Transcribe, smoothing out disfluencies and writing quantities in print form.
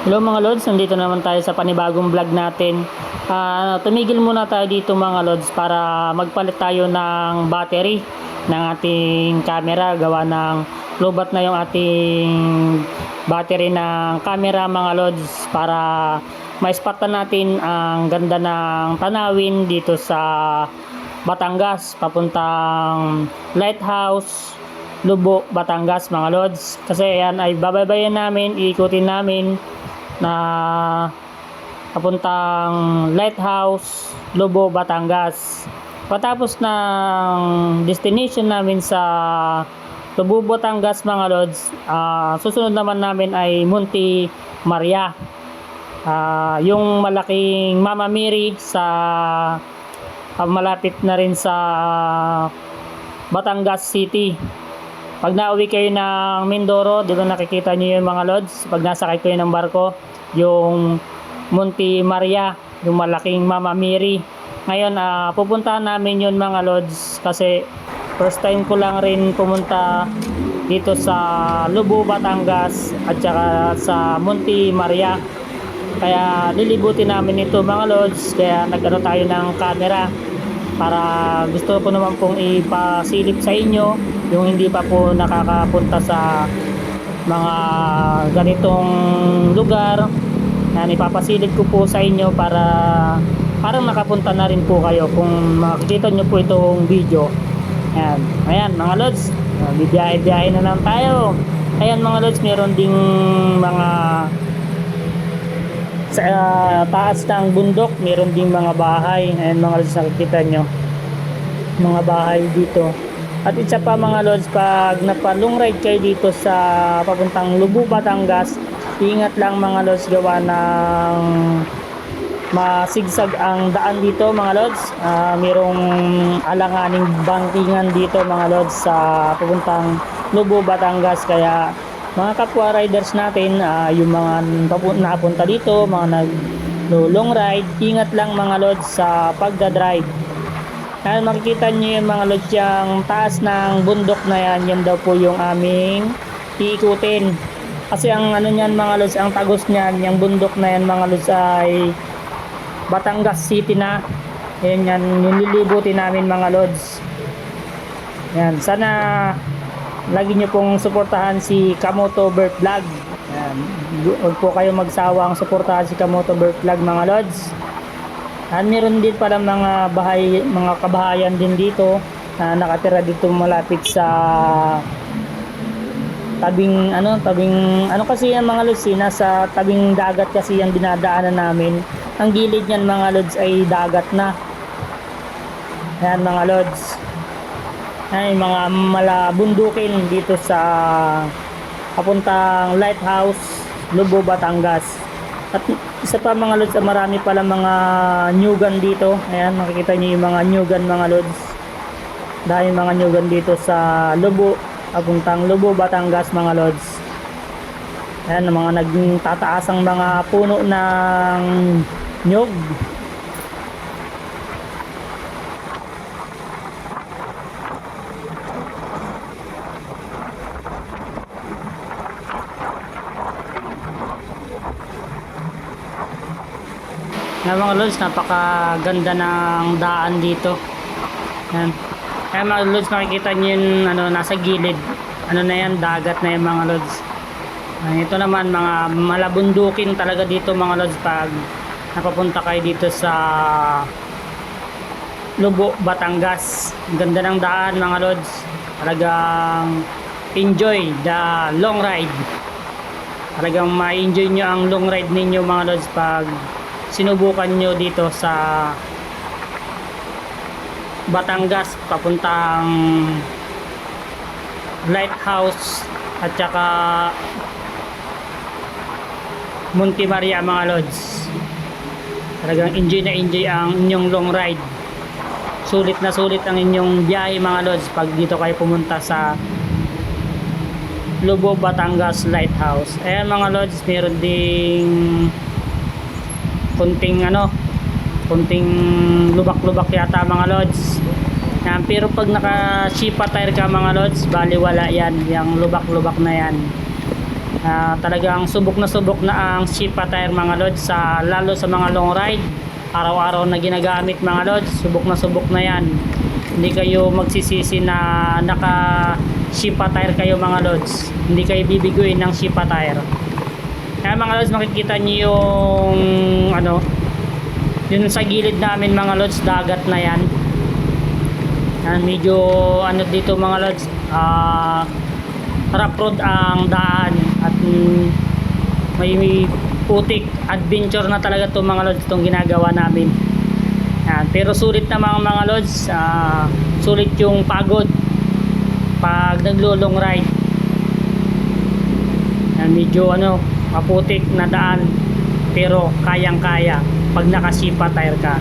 Hello mga Lods, nandito naman tayo sa panibagong vlog natin. Tumigil muna tayo dito mga Lods para magpalit tayo ng battery ng ating camera. Gawa ng lobat na yung ating battery ng camera mga Lods, para ma-spotan natin ang ganda ng tanawin dito sa Batangas papuntang Lighthouse, Lubo, Batangas mga Lods. Kasi yan ay babaybayin namin, iikutin namin na papuntang Lighthouse, Lubo, Batangas. Patapos ng destination namin sa Lubo, Batangas mga Lods, susunod naman namin ay Monte Maria, yung malaking Mama Mary sa malapit na rin sa Batangas City. Pag nauwi kayo ng Mindoro, di ba nakikita niyo yung mga Lods, pag nasakay kayo ng barko, yung Monte Maria, yung malaking Mama Mary. Ngayon, pupuntahan namin yun mga Lods, kasi first time ko lang rin pumunta dito sa Lubo, Batangas at saka sa Monte Maria. Kaya lilibutin namin ito mga Lods, kaya nagano tayo ng camera para gusto ko naman pong ipasilip sa inyo yung hindi pa po nakakapunta sa mga ganitong lugar. Yan, ipapasilip ko po sa inyo para parang nakapunta na rin po kayo kung makikita nyo po itong video. Yan. Ayan mga Lods, bibiyahe-biyahe na lang tayo. Ayan mga Lods, meron ding mga sa taas ng bundok, meron ding mga bahay. Ayan mga Lods, nakikita nyo mga bahay dito. At isa pa mga Lods, pag nagpa-long ride kayo dito sa papuntang Lubo, Batangas, ingat lang mga Lods, gawa ng masigsag ang daan dito mga Lods. Mayroong alanganing bangkingan dito mga Lods sa papuntang Lubo, Batangas. Kaya mga kapwa riders natin, yung mga napunta dito, mga nag-long ride, ingat lang mga Lods sa pagdadrive. Kaya makikita nyo yung mga Lods, yung taas ng bundok na yan, yan daw po yung aming iikutin. Kasi ang ano nyan mga Lods, ang tagos nyan, yung bundok na yan mga Lods ay Batangas City na. Yan yan, yung lilibutin namin mga Lods. Yan, sana lagi nyo pong suportahan si Kamoto Bird Vlog. Yan, huwag po kayo magsawang suportahan si Kamoto Bird Vlog mga Lods. At meron din pala mga kabahayan din dito na nakatira dito malapit sa tabing kasi yan mga Lods, nasa tabing dagat kasi yan dinadaanan namin. Ang gilid niyan mga Lods ay dagat na. Ayan mga Lods, ay mga malabundukin dito sa papuntang Lighthouse, Lubo, Batangas. At isa pa mga Lods, marami pala mga nyugan dito. Ayan, makikita niyo yung mga nyugan mga Lods. Dahil mga nyugan dito sa Lubo, papuntang Lubo, Batangas mga Lods. Ayan, mga nagtataasang mga puno ng nyug. Na mga Lods, napakaganda ng daan dito. Yan. Kaya mga Lods, makikita nyo yung nasa gilid. Na yan, dagat na yan mga Lods. Ito naman, mga malabundukin talaga dito mga Lods pag napapunta kayo dito sa Lubo, Batangas. Ganda ng daan mga Lods. Talagang enjoy the long ride. Talagang ma-enjoy nyo ang long ride ninyo mga Lods pag sinubukan nyo dito sa Batangas papuntang Lighthouse at saka Monte Maria mga Lods. Talagang enjoy na enjoy ang inyong long ride. Sulit na sulit ang inyong biyahe mga Lods pag dito kayo pumunta sa Lubo, Batangas Lighthouse. Ayan mga Lods, meron ding kunting lubak-lubak yata mga Lods. Yan, pero pag naka Shipa tire ka mga Lods, bali wala yan, yung lubak-lubak na yan. Talagang subok na ang Shipa tire mga lods, lalo sa mga long ride, araw-araw na ginagamit mga lods, subok na yan. Hindi kayo magsisisi na naka Shipa tire kayo mga lods, hindi kayo bibiguin ng Shipa tire. Kaya mga lods, makikita nyo yung yun sa gilid namin mga lods, dagat na yan. Medyo dito mga lods, rough road ang daan at may putik, adventure na talaga to mga lods, itong ginagawa namin. Pero sulit na mga lods, sulit yung pagod pag naglulong ride. Medyo maputik na daan pero kayang kaya pag naka Shipa tire ka.